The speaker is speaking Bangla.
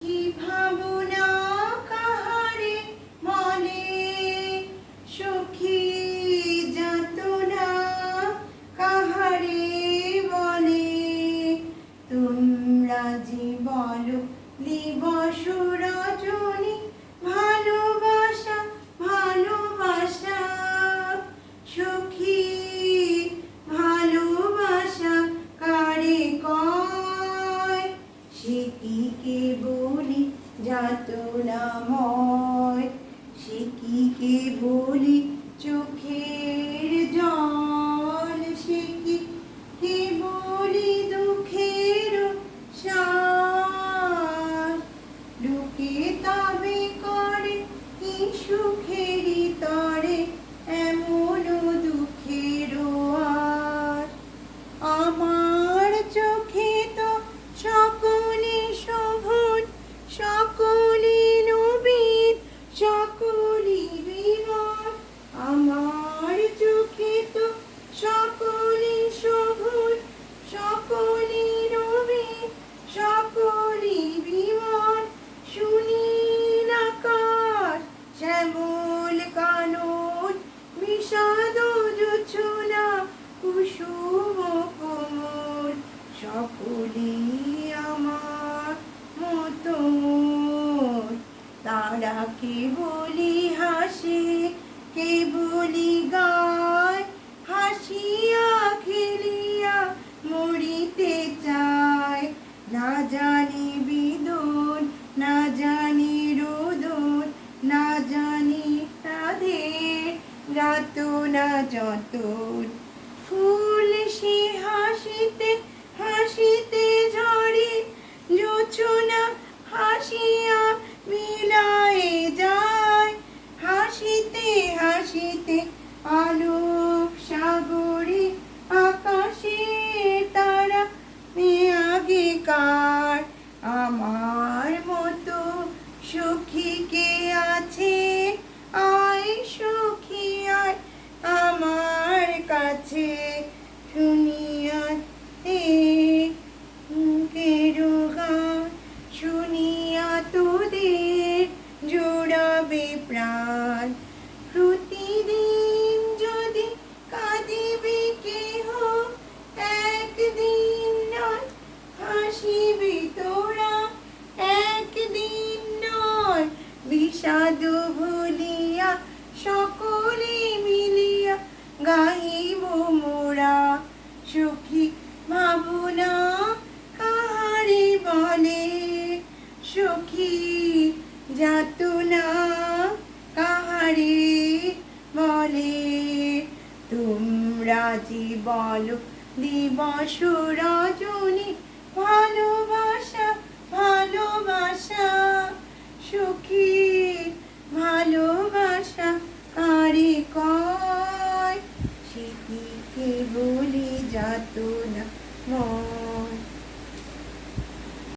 কি ভাবনা কাহারে মনে, সখী যাতনা কাহারে বলে। তোমরা যে বলো দিবস রজনী, ভালোবাসা ভালোবাসা সখী ভালোবাসা কারে কয়, সে কি কেবলি যাতনাময়, সে কি কেবলি চোখের জল, সে কি কেবলি দুঃখের সার। লোকে তবে করে কি সুখেরই তরে, এমন দুঃখের আর। আমার চোখে তো সকলে শোভন, সকলে নবীন, সকলে বিমান। আমার চোখে তো সকলে শোভন, সকলে নবীন, সকলে বিমান। সুনীল আকাশ শ্যামল কানন, বিষাদ জোছনা কুসুম কোমল, সকলে আমার মতন। তারা কেবলি হাসে কেবলি গায়, হাসিয়া খেলিয়া মরিতে চায়। না জানি বিদন, না জানি রোদন, না জানি তাদের যাতনা যতন। ফুল সে হাসিতে হাসিতে ঝরে, জোছনা হাসিয়া মিলায়ে যায়। হাসিতে হাসিতে আলোক সাগরে, আকাশে তারা আগেকার। আমার মতো সখী কে আছে, আয় সখী আয় আমার কাছে। শুনিয়া মুখের গান, শুনিয়া তোদের জোড়াবে প্রাণ। প্রতিদিন যদি কাঁদিবে কেহ, একদিন নয় হাসিবি তোরা, একদিন নয় বিষাদ ভুলিয়া সকলে মিলিয়া গাইব মোরা। সখী ভাবনা কাহারে বলে, সখী যাতনা কাহারে বলে। তোমরা যে বলো দিবস রজনী, ভালোবাসা ভালোবাসা সখী ভালোবাসা কারে কয়, সে কি কেবলি যাতনা।